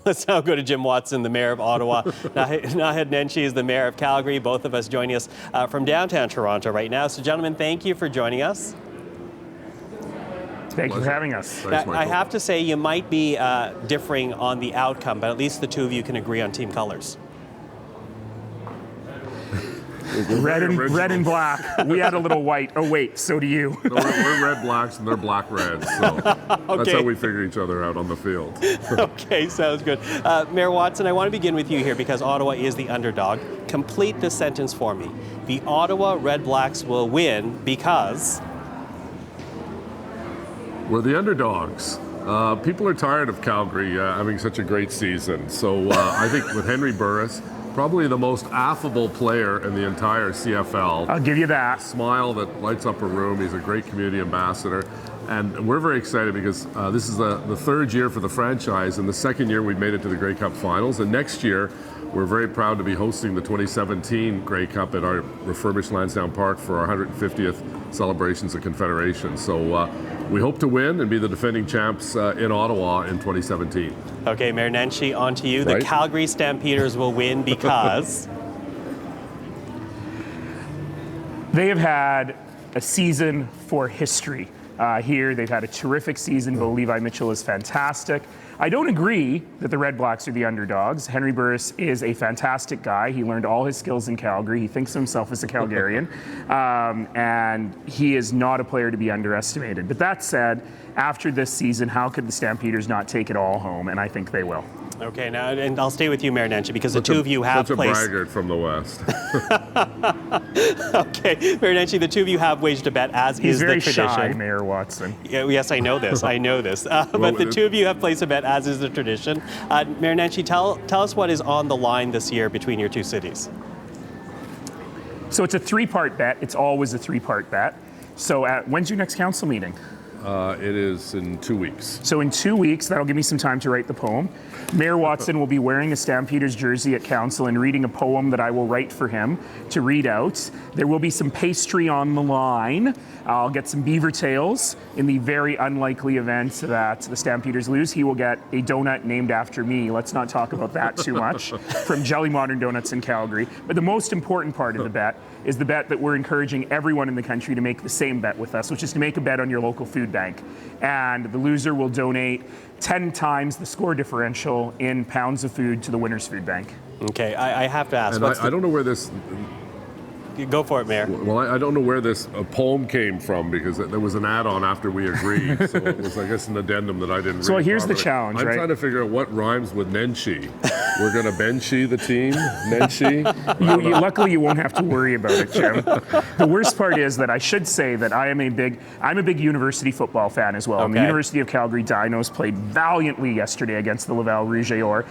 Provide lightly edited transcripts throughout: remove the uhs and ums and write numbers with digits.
Let's now go to Jim Watson, the Mayor of Ottawa. Naheed Nenshi is the Mayor of Calgary, both of us joining us from downtown Toronto right now. So, gentlemen, thank you for joining us. Thank you for having us. Thanks, I have to say, you might be differing on the outcome, but at least the two of you can agree on team colors. Red and black. We had a little white. Oh, wait, so do you. No, we're red blacks and they're black reds. So that's how we figure each other out on the field. Okay, sounds good. Mayor Watson, I want to begin with you here because Ottawa is the underdog. Complete this sentence for me. The Ottawa Redblacks will win because... We're the underdogs. People are tired of Calgary having such a great season. So I think with Henry Burris, probably the most affable player in the entire CFL. I'll give you that. Smile that lights up a room. He's a great community ambassador. And we're very excited because this is the third year for the franchise, and the second year we've made it to the Grey Cup finals. And next year, we're very proud to be hosting the 2017 Grey Cup at our refurbished Lansdowne Park for our 150th celebrations of Confederation. So we hope to win and be the defending champs in Ottawa in 2017. Okay, Mayor Nenshi, on to you. Right? The Calgary Stampeders will win because... They have had a season for history here. They've had a terrific season. Bo Levi Mitchell is fantastic. I don't agree that the Red Blacks are the underdogs. Henry Burris is a fantastic guy. He learned all his skills in Calgary. He thinks of himself as a Calgarian. And he is not a player to be underestimated. But that said, after this season, how could the Stampeders not take it all home? And I think they will. Okay, now, and I'll stay with you, Mayor Nenshi, because the two of you have placed... Such a braggart from the West. Okay, Mayor Nenshi, the two of you have waged a bet, as He's is the tradition. He's very shy, Mayor Watson. Yes, I know this. I know this. But the two of you have placed a bet, as is the tradition. Mayor Nenshi, tell us what is on the line this year between your two cities. So it's a three-part bet. It's always a three-part bet. So when's your next council meeting? It is in 2 weeks. So in 2 weeks, that'll give me some time to write the poem. Mayor Watson will be wearing a Stampeders jersey at council and reading a poem that I will write for him to read out. There will be some pastry on the line. I'll get some beaver tails. In the very unlikely event that the Stampeders lose, he will get a donut named after me. Let's not talk about that too much. From Jelly Modern Donuts in Calgary. But the most important part of the bet is the bet that we're encouraging everyone in the country to make the same bet with us, which is to make a bet on your local food bank. And the loser will donate 10 times the score differential in pounds of food to the winner's food bank. Okay, I have to ask. And I don't know where this... Go for it, Mayor. Well, I don't know where this poem came from because there was an add-on after we agreed. So it was, I guess, an addendum that I didn't read. So here's the challenge, right? I'm trying to figure out what rhymes with Nenshi. We're going to Benshi the team? Nenshi? Luckily, you won't have to worry about it, Jim. The worst part is that I should say that I'm a big university football fan as well. Okay. And the University of Calgary Dinos played valiantly yesterday against the Laval Rouge et Or,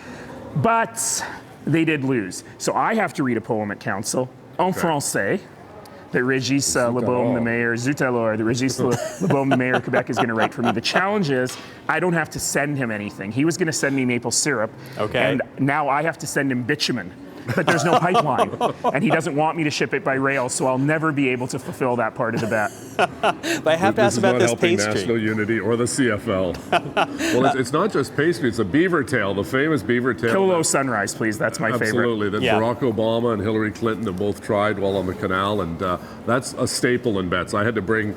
but they did lose. So I have to read a poem at council. En français, that Régis Lebaume, the mayor, Zut alors, that Régis Lebaume, the mayor of Quebec, is going to write for me. The challenge is, I don't have to send him anything. He was going to send me maple syrup, and now I have to send him bitumen. But there's no pipeline, and he doesn't want me to ship it by rail, so I'll never be able to fulfill that part of the bet. But I have to ask about this pastry. This is not helping national unity or the CFL. Well, it's not just pastry, it's a beaver tail, the famous beaver tail. Kilo Sunrise, please, that's my favorite. Absolutely, that Barack Obama and Hillary Clinton have both tried while on the canal, and that's a staple in bets. I had to bring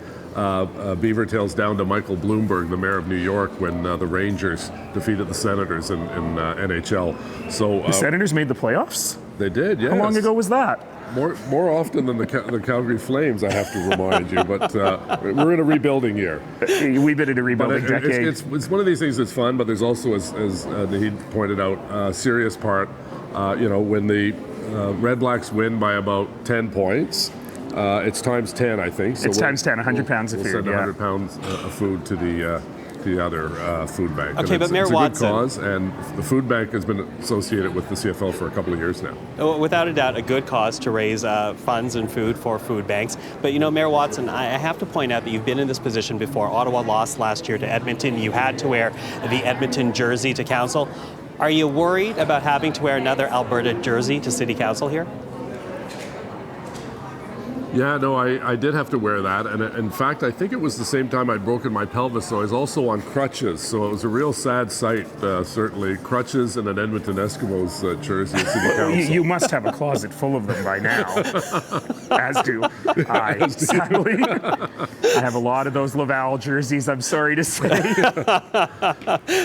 beaver tails down to Michael Bloomberg, the mayor of New York, when the Rangers defeated the Senators in NHL. So the Senators made the playoffs? They did, yes. How long ago was that? More often than the Calgary Flames, I have to remind you, but we're in a rebuilding year. We've been in a rebuilding decade. It's one of these things that's fun, but there's also, as Naheed pointed out, a serious part. When the Red Blacks win by about 10 points, it's times 10, I think. So it's times 10, 100 pounds of food. We'll send 100 pounds of food to the other food bank. Okay, but Mayor Watson... It's a good cause, and the food bank has been associated with the CFL for a couple of years now. Without a doubt, a good cause to raise funds and food for food banks. But, Mayor Watson, I have to point out that you've been in this position before. Ottawa lost last year to Edmonton. You had to wear the Edmonton jersey to council. Are you worried about having to wear another Alberta jersey to City Council here? Yeah, no, I did have to wear that. And in fact, I think it was the same time I'd broken my pelvis, so I was also on crutches. So it was a real sad sight, certainly. Crutches and an Edmonton Eskimos jersey at City Council. You must have a closet full of them by now, as do I, sadly. I have a lot of those Laval jerseys, I'm sorry to say.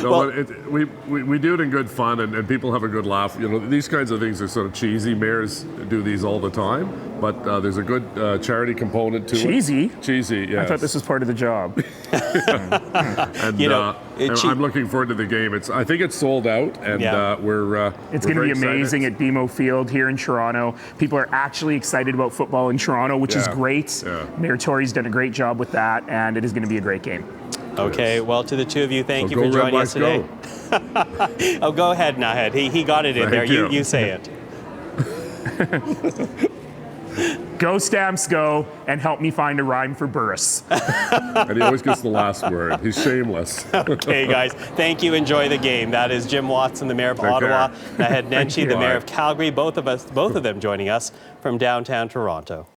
No, but we do it in good fun, and people have a good laugh. You know, these kinds of things are sort of cheesy. Mayors do these all the time, but there's a good charity component to Cheesy? it. Cheesy, yes. I thought this was part of the job. And I'm looking forward to the game. I think it's sold out, and it's going to be amazing at BMO Field here in Toronto. People are actually excited about football in Toronto, which is great. Yeah. Mayor Tory's done a great job with that, and it is going to be a great game. Okay, well, to the two of you, thank you for joining us today. Oh, go ahead, Naheed. He got it in there. You say it. Go Stamps, go, and help me find a rhyme for Burris. And he always gets the last word. He's shameless. Okay, guys. Thank you. Enjoy the game. That is Jim Watson, the mayor of Ottawa, Naheed Nenshi, the mayor of Calgary. Both of them joining us from downtown Toronto.